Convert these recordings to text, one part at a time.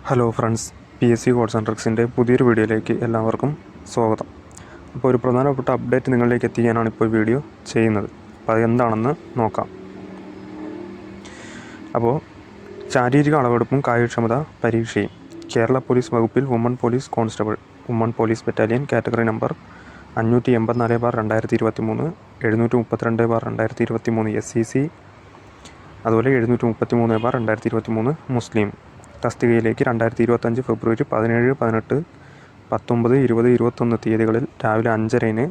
Hello friends, PSC codes and ട്രിക്സിൻ്റെ പുതിയൊരു വീഡിയോയിലേക്ക് എല്ലാവർക്കും സ്വാഗതം. അപ്പോൾ ഒരു പ്രധാനപ്പെട്ട അപ്ഡേറ്റ് നിങ്ങളിലേക്ക് എത്തിക്കാനാണ് ഇപ്പോൾ വീഡിയോ ചെയ്യുന്നത്. അപ്പോൾ അതെന്താണെന്ന് നോക്കാം. അപ്പോൾ ശാരീരിക അളവെടുപ്പും കായികക്ഷമത പരീക്ഷയും കേരള പോലീസ് വകുപ്പിൽ woman police constable, woman police battalion category number 584/2023, 732/2023 SCC, അതുപോലെ 733/2023 മുസ്ലിം തസ്തികയിലേക്ക് 2025 ഫെബ്രുവരി 17, 18, 19, 20, 21 തീയതികളിൽ രാവിലെ 5:30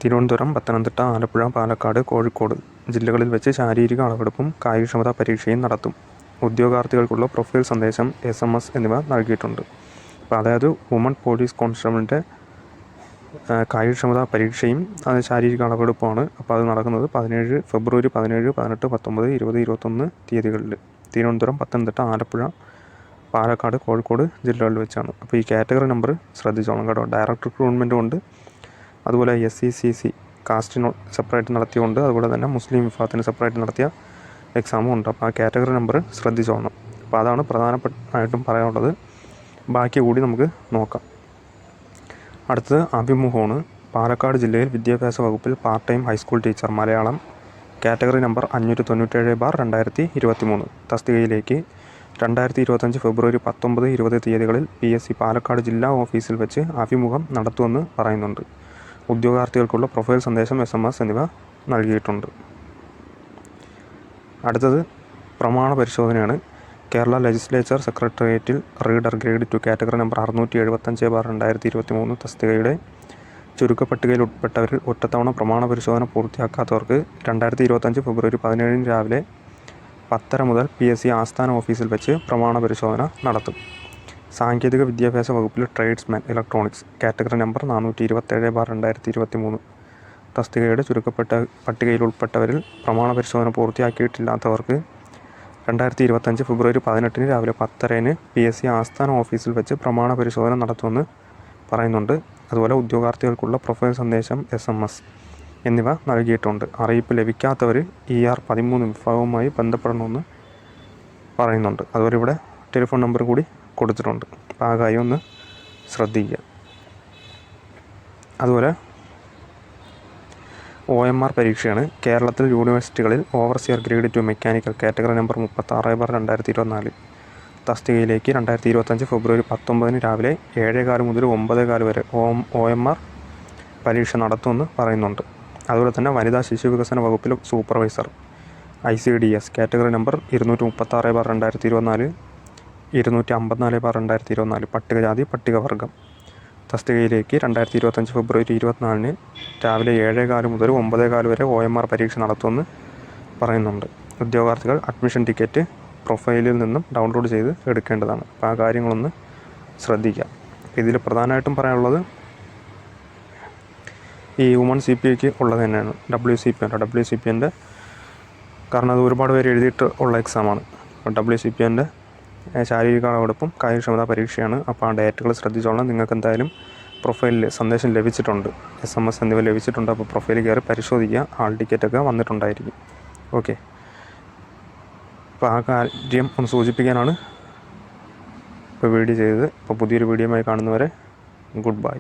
തിരുവനന്തപുരം, പത്തനംതിട്ട, ആലപ്പുഴ, പാലക്കാട്, കോഴിക്കോട് ജില്ലകളിൽ വെച്ച് ശാരീരിക അളവെടുപ്പും കായികക്ഷമതാ പരീക്ഷയും നടത്തും. ഉദ്യോഗാർത്ഥികൾക്കുള്ള പ്രൊഫൈൽ സന്ദേശം, SMS എന്നിവ നൽകിയിട്ടുണ്ട്. അപ്പോൾ അതായത് വുമൺ പോലീസ് കോൺസ്റ്റബിളിൻ്റെ കായികക്ഷമതാ പരീക്ഷയും അത് ശാരീരിക അളവെടുപ്പുമാണ്. അപ്പോൾ അത് നടക്കുന്നത് ഫെബ്രുവരി 17, 18, 19, 20, 21 തീയതികളിൽ തിരുവനന്തപുരം, പത്തനംതിട്ട, ആലപ്പുഴ, പാലക്കാട്, കോഴിക്കോട് ജില്ലകളിൽ വെച്ചാണ്. അപ്പോൾ ഈ കാറ്റഗറി നമ്പർ ശ്രദ്ധിച്ചോണം കേട്ടോ. ഡയറക്റ്റ് റിക്രൂട്ട്മെൻറ്റും ഉണ്ട്, അതുപോലെ SCCC കാസ്റ്റിന് സെപ്പറേറ്റ് നടത്തിയുണ്ട്, അതുപോലെ തന്നെ മുസ്ലിം വിഭാഗത്തിന് സെപ്പറേറ്റ് നടത്തിയ എക്സാമും ഉണ്ട്. അപ്പോൾ ആ കാറ്റഗറി നമ്പർ ശ്രദ്ധിച്ചോണം. അപ്പോൾ അതാണ് പ്രധാനമായിട്ടും പറയാനുള്ളത്. ബാക്കി കൂടി നമുക്ക് നോക്കാം. അടുത്തത് അഭിമുഖമാണ്. പാലക്കാട് ജില്ലയിൽ വിദ്യാഭ്യാസ വകുപ്പിൽ part time high school teacher Malayalam category number 597/2023 തസ്തികയിലേക്ക് 2025 ഫെബ്രുവരി 19, 20 തീയതികളിൽ PSC പാലക്കാട് ജില്ലാ ഓഫീസിൽ വെച്ച് അഭിമുഖം നടത്തുമെന്ന് പറയുന്നുണ്ട്. ഉദ്യോഗാർത്ഥികൾക്കുള്ള പ്രൊഫൈൽ സന്ദേശം, SMS എന്നിവ നൽകിയിട്ടുണ്ട്. അടുത്തത് പ്രമാണ പരിശോധനയാണ്. കേരള ലെജിസ്ലേച്ചർ സെക്രട്ടേറിയറ്റിൽ റീഡർ ഗ്രേഡ് 2 കാറ്റഗറി നമ്പർ 675/2023 തസ്തികയുടെ ചുരുക്കപ്പട്ടികയിൽ ഉൾപ്പെട്ടവരിൽ ഒറ്റത്തവണ പ്രമാണ പരിശോധന പൂർത്തിയാക്കാത്തവർക്ക് 2025 ഫെബ്രുവരി 17 രാവിലെ 10:30 മുതൽ PSC ആസ്ഥാന ഓഫീസിൽ വെച്ച് പ്രമാണ പരിശോധന നടത്തും. സാങ്കേതിക വിദ്യാഭ്യാസ വകുപ്പിൽ ട്രേഡ്സ്മാൻ ഇലക്ട്രോണിക്സ് കാറ്റഗറി നമ്പർ 427/2023 തസ്തികയുടെ പട്ടികയിൽ ഉൾപ്പെട്ടവരിൽ പ്രമാണ പരിശോധന പൂർത്തിയാക്കിയിട്ടില്ലാത്തവർക്ക് 2025 ഫെബ്രുവരി 18 രാവിലെ 10:30 PSC ആസ്ഥാന ഓഫീസിൽ വെച്ച് പ്രമാണ പരിശോധന നടത്തുമെന്ന് പറയുന്നുണ്ട്. അതുപോലെ ഉദ്യോഗാർത്ഥികൾക്കുള്ള പ്രൊഫൈൽ സന്ദേശം, SMS എന്നിവ നൽകിയിട്ടുണ്ട്. അറിയിപ്പ് ലഭിക്കാത്തവർ ER13 വിഭാഗവുമായി ബന്ധപ്പെടണമെന്ന് പറയുന്നുണ്ട്. അതുപോലെ ഇവിടെ ടെലിഫോൺ നമ്പർ കൂടി കൊടുത്തിട്ടുണ്ട്. അപ്പോൾ ആ കാര്യം ഒന്ന് ശ്രദ്ധിക്കുക. അതുപോലെ OMR പരീക്ഷയാണ്. കേരളത്തിൽ യൂണിവേഴ്സിറ്റികളിൽ overseer grade 2 mechanical category number 36/2024 തസ്തികയിലേക്ക് 2025 ഫെബ്രുവരി 19 രാവിലെ 7:15 മുതൽ 9:15 വരെ OMR പരീക്ഷ നടത്തുമെന്ന് പറയുന്നുണ്ട്. അതുപോലെ തന്നെ വനിതാ ശിശു വികസന വകുപ്പിൽ സൂപ്പർവൈസർ ICDS കാറ്റഗറി നമ്പർ 236/2024, 254/2024 പട്ടികജാതി പട്ടികവർഗം തസ്തികയിലേക്ക് 2025 ഫെബ്രുവരി 24 രാവിലെ 7:15 മുതൽ 9:15 വരെ OMR പരീക്ഷ നടത്തുമെന്ന് പറയുന്നുണ്ട്. ഉദ്യോഗാർത്ഥികൾ അഡ്മിഷൻ ടിക്കറ്റ് പ്രൊഫൈലിൽ നിന്നും ഡൗൺലോഡ് ചെയ്ത് എടുക്കേണ്ടതാണ്. അപ്പോൾ ആ കാര്യങ്ങളൊന്ന് ശ്രദ്ധിക്കുക. ഇതിൽ പ്രധാനമായിട്ടും പറയാനുള്ളത് ഈ വുമൺ CPIക്ക് ഉള്ളത് തന്നെയാണ്. WCPൻ്റെ കാരണം അത് ഒരുപാട് പേര് എഴുതിയിട്ട് ഉള്ള എക്സാമാണ്. അപ്പോൾ WCPൻ്റെ ശാരീരിക അളവെടുപ്പും കായികക്ഷമതാ പരീക്ഷയാണ്. അപ്പോൾ ആ ഡേറ്റുകൾ ശ്രദ്ധിച്ചോളാം. നിങ്ങൾക്ക് എന്തായാലും പ്രൊഫൈലിൽ സന്ദേശം ലഭിച്ചിട്ടുണ്ട്, SMS എന്നിവ ലഭിച്ചിട്ടുണ്ട്. അപ്പോൾ പ്രൊഫൈലിൽ കയറി പരിശോധിക്കുക. ഹാൾ ടിക്കറ്റൊക്കെ വന്നിട്ടുണ്ടായിരിക്കും. ഓക്കെ, അപ്പോൾ ആ കാര്യം ഒന്ന് സൂചിപ്പിക്കാനാണ് ഇപ്പോൾ വീഡിയോ ചെയ്തത്. അപ്പോൾ പുതിയൊരു വീഡിയോയുമായി കാണുന്നവരെ ഗുഡ് ബൈ.